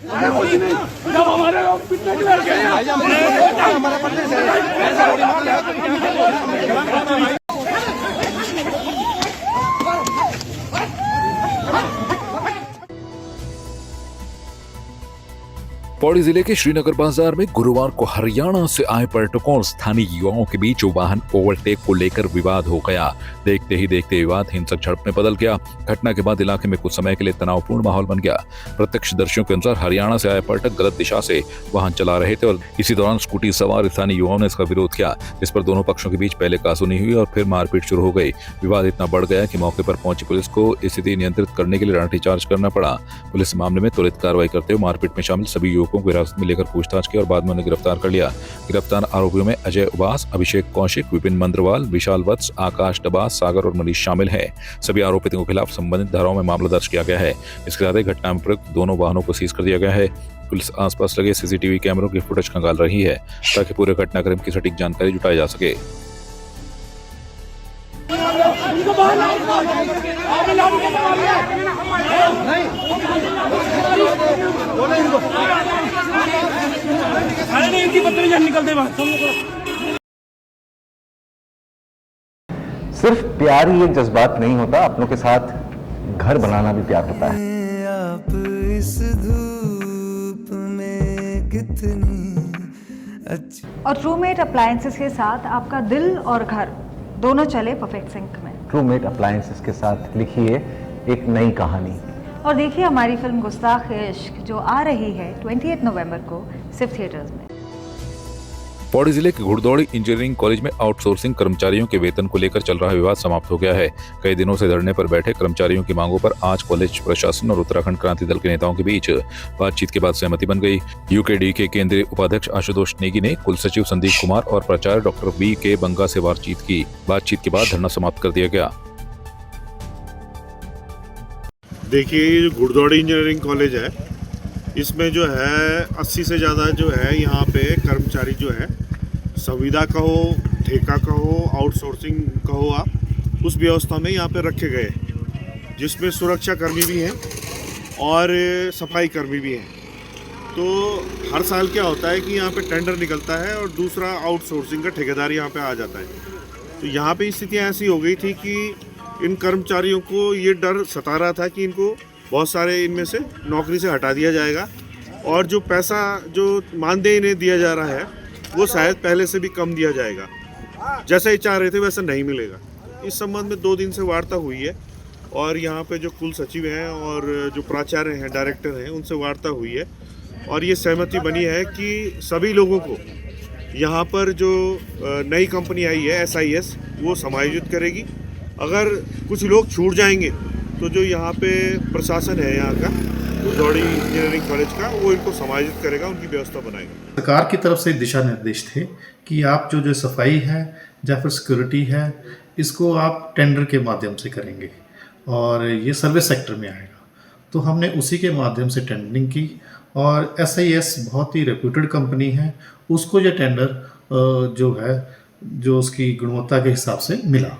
जब हमारे पिछले के लड़के हैं पौड़ी जिले के श्रीनगर बाजार में गुरुवार को हरियाणा से आए पर्यटकों और स्थानीय युवाओं के बीच वाहन ओवरटेक को लेकर विवाद हो गया। देखते ही देखते विवाद हिंसक झड़प में बदल गया। घटना के बाद इलाके में कुछ समय के लिए तनावपूर्ण माहौल बन गया। प्रत्यक्षदर्शियों के अनुसार हरियाणा से आए पर्यटक गलत दिशा से वाहन चला रहे थे और इसी दौरान स्कूटी सवार स्थानीय युवाओं ने इसका विरोध किया, जिस पर दोनों पक्षों के बीच पहले कासूनी हुई और फिर मारपीट शुरू हो गई। विवाद इतना बढ़ गया कि मौके पर पहुंची पुलिस को स्थिति नियंत्रित करने के लिए लाठीचार्ज करना पड़ा। पुलिस मामले में त्वरित कार्रवाई करते हुए मारपीट में शामिल सभी युवकों को हिरासत में लेकर पूछताछ की और बाद में उन्हें गिरफ्तार कर लिया। गिरफ्तार आरोपियों में अजय उबास, अभिषेक कौशिक, विपिन मंद्रवाल, विशाल वत्स, आकाश डबास, सागर और मनीष शामिल हैं। सभी आरोपितों के खिलाफ संबंधित धाराओं में मामला दर्ज किया गया है। इसके साथ ही घटना में प्रयुक्त दोनों वाहनों को सीज कर दिया गया है। पुलिस आसपास लगे सीसीटीवी कैमरों की फुटेज खंगाल रही है ताकि पूरे घटनाक्रम की सटीक जानकारी जुटाई जा सके। सिर्फ प्यार ही एक जज्बात नहीं होता, अपनों के साथ घर बनाना भी प्यार होता है। आप इस धूप में कितनी अच्छी। और ट्रूमेट अप्लायंसेस के साथ आपका दिल और घर दोनों चले परफेक्ट सिंक में। ट्रूमेट अप्लायंसेस के साथ लिखिए एक नई कहानी और देखिए हमारी फिल्म गुस्ताख इश्क जो आ रही है 28 नवंबर को सिर्फ थिएटर्स में। पौड़ी जिले के घुड़दौड़ी इंजीनियरिंग कॉलेज में आउटसोर्सिंग कर्मचारियों के वेतन को लेकर चल रहा विवाद समाप्त हो गया है। कई दिनों से धरने पर बैठे कर्मचारियों की मांगों पर आज कॉलेज प्रशासन और उत्तराखंड क्रांति दल के नेताओं के बीच बातचीत के बाद सहमति बन गई। यूकेडी के केंद्रीय उपाध्यक्ष आशुतोष नेगी ने कुल सचिव संदीप कुमार और प्राचार्य डॉक्टर वी के बंगा से बातचीत की। बातचीत के बाद धरना समाप्त कर दिया गया। देखिए, ये जो घुड़दौड़ी इंजीनियरिंग कॉलेज है, इसमें जो है 80 से ज़्यादा जो है यहाँ पे कर्मचारी जो है, संविदा कहो, ठेका कहो, आउटसोर्सिंग कहो, आप उस व्यवस्था में यहाँ पे रखे गए, जिसमें सुरक्षा कर्मी भी हैं और सफाई कर्मी भी हैं। तो हर साल क्या होता है कि यहाँ पे टेंडर निकलता है और दूसरा आउटसोर्सिंग का ठेकेदार यहाँ पे आ जाता है। तो यहाँ पे स्थितियाँ ऐसी हो गई थी कि इन कर्मचारियों को ये डर सता रहा था कि इनको बहुत सारे इनमें से नौकरी से हटा दिया जाएगा और जो पैसा जो मानदेय इन्हें दिया जा रहा है वो शायद पहले से भी कम दिया जाएगा। जैसा ही चाह रहे थे वैसा नहीं मिलेगा। इस संबंध में 2 दिन से वार्ता हुई है और यहाँ पे जो कुल सचिव हैं और जो प्राचार्य हैं, डायरेक्टर हैं, उनसे वार्ता हुई है और ये सहमति बनी है कि सभी लोगों को यहाँ पर जो नई कंपनी आई है SIS वो समायोजित करेगी। अगर कुछ लोग छूट जाएंगे तो जो यहाँ पे प्रशासन है यहाँ का घुड़दौड़ी इंजीनियरिंग कॉलेज का, वो इनको समायोजित करेगा, उनकी व्यवस्था बनाएगा। सरकार की तरफ से दिशा निर्देश थे कि आप जो सफाई है या फिर सिक्योरिटी है, इसको आप टेंडर के माध्यम से करेंगे और ये सर्विस सेक्टर में आएगा। तो हमने उसी के माध्यम से टेंडरिंग की और SIS बहुत ही रेप्यूटेड कंपनी है, उसको ये टेंडर जो है जो उसकी गुणवत्ता के हिसाब से मिला।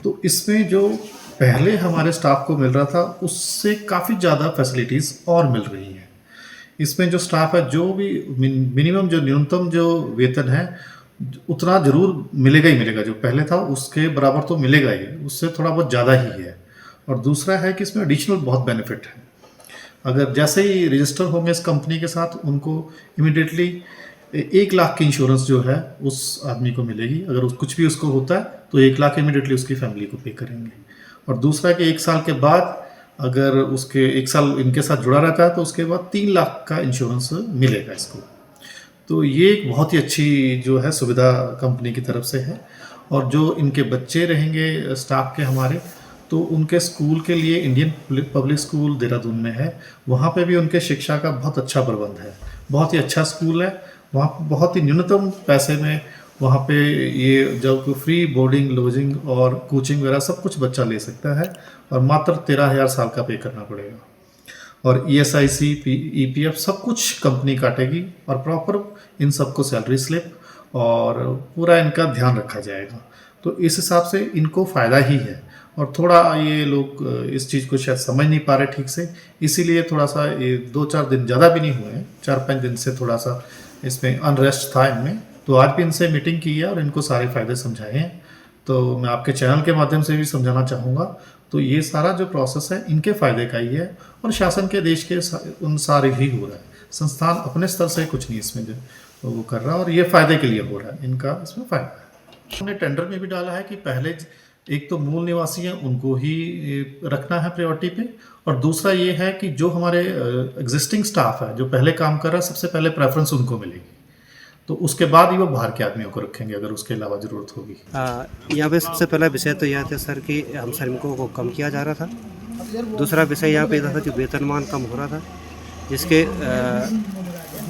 तो इसमें जो पहले हमारे स्टाफ को मिल रहा था उससे काफ़ी ज़्यादा फैसिलिटीज़ और मिल रही हैं। इसमें जो स्टाफ है जो भी मिनिमम जो न्यूनतम जो वेतन है उतना ज़रूर मिलेगा ही मिलेगा, जो पहले था उसके बराबर तो मिलेगा ही, उससे थोड़ा बहुत ज़्यादा ही है। और दूसरा है कि इसमें एडिशनल बहुत बेनिफिट है। अगर जैसे ही रजिस्टर होंगे इस कंपनी के साथ, उनको इमिडिएटली 1 लाख की इंश्योरेंस जो है उस आदमी को मिलेगी। अगर कुछ भी उसको होता है तो 1 लाख इमिडिएटली उसकी फैमिली को पे करेंगे। और दूसरा कि 1 साल के बाद अगर उसके 1 साल इनके साथ जुड़ा रहता है तो उसके बाद 3 लाख का इंश्योरेंस मिलेगा इसको। तो ये एक बहुत ही अच्छी जो है सुविधा कंपनी की तरफ से है। और जो इनके बच्चे रहेंगे स्टाफ के हमारे, तो उनके स्कूल के लिए इंडियन पब्लिक स्कूल देहरादून में है, वहाँ पे भी उनके शिक्षा का बहुत अच्छा प्रबंध है। बहुत ही अच्छा स्कूल है, वहाँ बहुत ही न्यूनतम पैसे में वहाँ पे ये जब फ्री बोर्डिंग, लॉजिंग और कोचिंग वगैरह सब कुछ बच्चा ले सकता है और मात्र 13,000 साल का पे करना पड़ेगा। और ESIC, EPF सब कुछ कंपनी काटेगी और प्रॉपर इन सबको सैलरी स्लिप और पूरा इनका ध्यान रखा जाएगा। तो इस हिसाब से इनको फ़ायदा ही है। और थोड़ा ये लोग इस चीज़ को शायद समझ नहीं पा रहे ठीक से, इसीलिए थोड़ा सा ये 2-4 दिन ज़्यादा भी नहीं हुए हैं, 4-5 दिन से थोड़ा सा इसमें अनरेस्ट था इनमें। तो आज भी इनसे मीटिंग की है और इनको सारे फ़ायदे समझाए हैं। तो मैं आपके चैनल के माध्यम से भी समझाना चाहूँगा। तो ये सारा जो प्रोसेस है इनके फ़ायदे का ही है और शासन के देश के अनुसार ही हो रहा है। संस्थान अपने स्तर से कुछ नहीं इसमें जो वो कर रहा है और ये फ़ायदे के लिए हो रहा है, इनका इसमें फ़ायदा है। हमने टेंडर में भी डाला है कि पहले एक तो मूल निवासी हैं उनको ही रखना है प्रायोरिटी पे, और दूसरा ये है कि जो हमारे एग्जिस्टिंग स्टाफ है जो पहले काम कर रहा है सबसे पहले प्रेफरेंस उनको मिलेगी, तो उसके बाद ही वो बाहर के आदमियों को रखेंगे अगर उसके अलावा ज़रूरत होगी। यहाँ पे सबसे पहला विषय तो यह था सर कि हम श्रमिकों को कम किया जा रहा था। दूसरा विषय यहाँ पे था कि वेतनमान कम हो रहा था, जिसके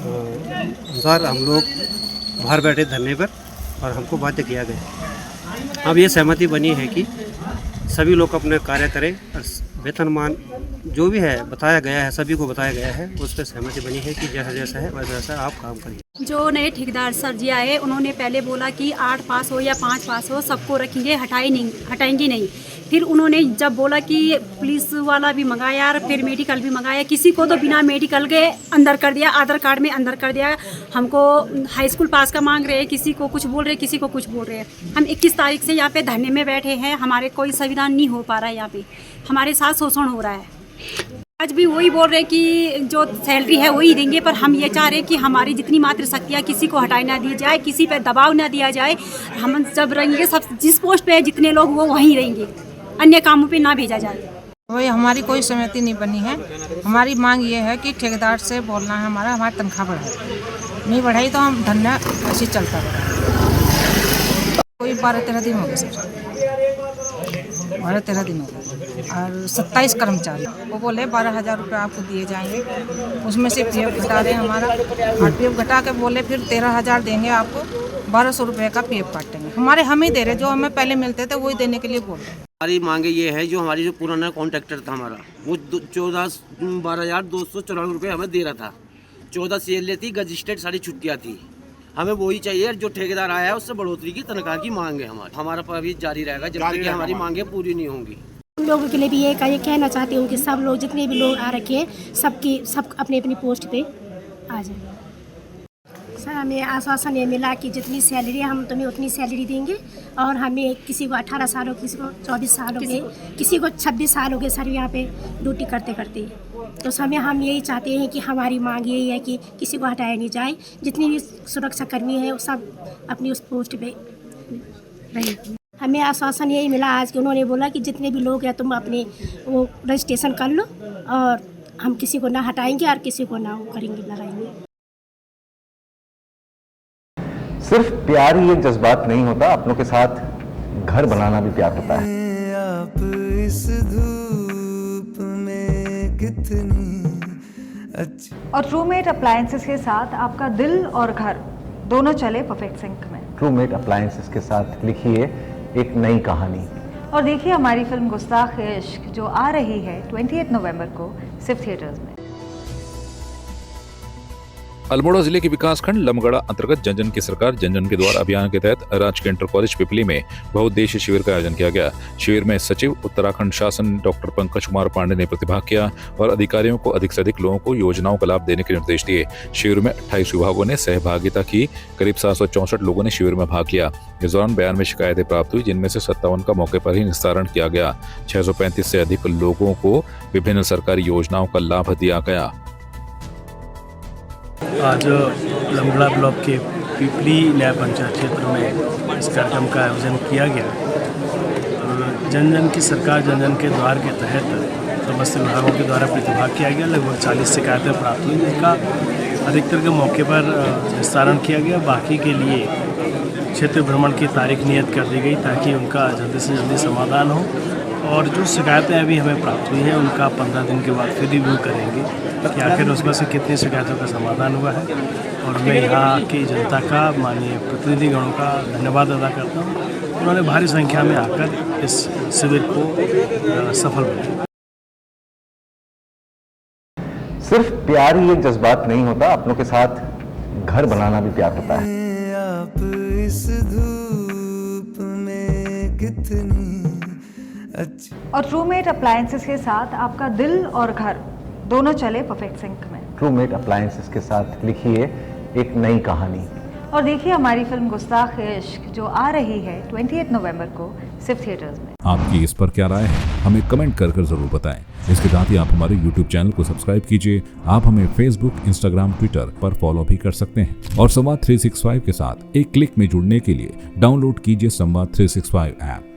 अनुसार हम लोग बाहर बैठे धरने पर और हमको बाध्य किया गया। अब ये सहमति बनी है कि सभी लोग अपने कार्य करें और वेतनमान जो भी है बताया गया है, सभी को बताया गया है, उस पर सहमति बनी है कि जैसा जैसा है वैसा वैसा आप काम करिए। जो नए ठेकेदार सर जी आए उन्होंने पहले बोला कि 8 पास हो या 5 पास हो सबको रखेंगे, हटाएंगे नहीं। फिर उन्होंने जब बोला कि पुलिस वाला भी मंगाया और फिर मेडिकल भी मंगाया, किसी को तो बिना मेडिकल के अंदर कर दिया, आधार कार्ड में अंदर कर दिया। हमको हाई स्कूल पास का मांग रहे हैं, किसी को कुछ बोल रहे हैं, किसी को कुछ बोल रहे हैं। हम 21 तारीख से यहाँ पे धरने में बैठे हैं, हमारे कोई संविधान नहीं हो पा रहा है, यहाँ पे हमारे साथ शोषण हो रहा है। आज भी वही बोल रहे हैं कि जो सैलरी है वही देंगे, पर हम ये चाह रहे हैं कि हमारी जितनी मात्र शक्तियाँ किसी को हटाई ना दी जाए, किसी पे दबाव ना दिया जाए। हम जब रहेंगे सब जिस पोस्ट पे है जितने लोग वो वहीं रहेंगे, अन्य कामों पे ना भेजा जाए। वही हमारी कोई सहमति नहीं बनी है। हमारी मांग ये है कि ठेकेदार से बोलना है हमारी तनख्वाह बढ़ाए, नहीं बढ़ाई तो हम धरना ऐसे चलता रहा। कोई 12-13 दिन हो गए सर, 12-13 दिन हो गए और 27 कर्मचारी। वो बोले 12,000 रुपये आपको दिए जाएंगे, उसमें से पीएफ घटा दें हमारा, और पीएफ घटा के बोले फिर 13,000 देंगे आपको, 1,200 रुपये का पीएफ काटेंगे। हम ही दे रहे, जो हमें पहले मिलते थे वही देने के लिए बोल रहे हैं। हमारी मांगे ये है, जो हमारी जो पुराना कॉन्ट्रैक्टर था हमारा, वो 12,294 रुपये हमें दे रहा था। 14 CLA थी, गजिस्टेड सारी छुट्टियाँ थी, हमें वही चाहिए। जो ठेकेदार आया है उससे बढ़ोतरी की तनख्वाह की मांग है हमारा अभी जारी रहेगा जब तक कि हमारी मांगे पूरी नहीं होंगी। उन लोगों के लिए भी ये कहना चाहती हूँ कि सब लोग जितने भी लोग आ रखे हैं सब अपने अपनी पोस्ट पे आ जाए। सर हमें आश्वासन ये मिला कि जितनी सैलरी हम तुम्हें उतनी सैलरी देंगे, और हमें किसी को 18 साल हो, किसी को 24 साल हो गए, किसी को 26 साल हो गए सर यहाँ पे ड्यूटी करते करते। तो समय हम यही चाहते हैं कि हमारी मांग यही है कि किसी को हटाया नहीं जाए, जितनी भी सुरक्षा कर्मी है वो सब अपनी उस पोस्ट पे रहें। हमें आश्वासन यही मिला आज कि उन्होंने बोला कि जितने भी लोग हैं तुम अपने वो रजिस्ट्रेशन कर लो, और हम किसी को ना हटाएंगे और किसी को ना वो करेंगे, लगाएंगे। सिर्फ प्यार ही एक जज्बात नहीं होता, अपनों के साथ घर बनाना भी प्यार होता है। आप इस धूप में कितनी अच्छी। और ट्रूमेट अप्लायंसेस के साथ आपका दिल और घर दोनों चले परफेक्ट सिंक में। ट्रूमेट अप्लायंसेस के साथ लिखिए एक नई कहानी और देखिए हमारी फिल्म गुस्ताख इश्क जो आ रही है 28 नवंबर को सिर्फ थिएटर्स में। अल्मोड़ा जिले के विकासखंड लमगड़ा अंतर्गत जनजन की सरकार जनजन के द्वार अभियान के तहत राजकीय इंटर कॉलेज पिपली में बहुउद्देशीय शिविर का आयोजन किया गया। शिविर में सचिव उत्तराखंड शासन डॉक्टर पंकज कुमार पांडे ने प्रतिभाग किया और अधिकारियों को अधिक से अधिक लोगों को योजनाओं का लाभ देने के निर्देश दिए। शिविर में 28 विभागों ने सहभागिता की। करीब 764 लोगों ने शिविर में भाग लिया। इस दौरान 92 शिकायतें प्राप्त हुई, जिनमें से 57 का मौके पर ही निस्तारण किया गया। 635 से अधिक लोगों को विभिन्न सरकारी योजनाओं का लाभ दिया गया। आज लमगड़ा ब्लॉक के पिपली न्याय पंचायत क्षेत्र में इस कार्यक्रम का आयोजन किया गया। जन जन की सरकार जन जन के द्वार के तहत समस्त विभागों के द्वारा प्रतिभाग किया गया। लगभग 40 शिकायतें प्राप्त हुई, जिनका अधिकतर के मौके पर निस्तारण किया गया। बाकी के लिए क्षेत्र भ्रमण की तारीख नियत कर दी गई ताकि उनका जल्दी से जल्दी समाधान हो। और जो शिकायतें अभी हमें प्राप्त हुई हैं उनका 15 दिन के बाद फिर रिव्यू करेंगे कि आखिर उसमें से कितनी शिकायतों का समाधान हुआ है। और मैं यहाँ की जनता का, माननीय प्रतिनिधिगणों का धन्यवाद अदा करता हूँ। उन्होंने भारी संख्या में आकर इस शिविर को सफल बनाया। सिर्फ प्यार ही एक जज्बात नहीं होता, अपनों के साथ घर बनाना भी प्यार होता है। आप इस धूप में कितनी अच्छा और ट्रूमेट अप्लायंसेस के साथ आपका दिल और घर दोनों चले परफेक्ट सिंक में। ट्रूमेट अप्लायंसेस के साथ लिखिए एक नई कहानी। और देखिए हमारी फिल्म गुस्ताख इश्क जो आ रही है 28 नवंबर को सिर्फ थिएटर्स में। आपकी इस पर क्या राय है, हमें कमेंट कर जरूर बताएं। इसके साथ ही आप हमारे YouTube चैनल को सब्सक्राइब कीजिए। आप हमें Facebook, Instagram, Twitter पर फॉलो भी कर सकते हैं और संवाद 365 के साथ एक क्लिक में जुड़ने के लिए डाउनलोड कीजिए संवाद 365 ऐप।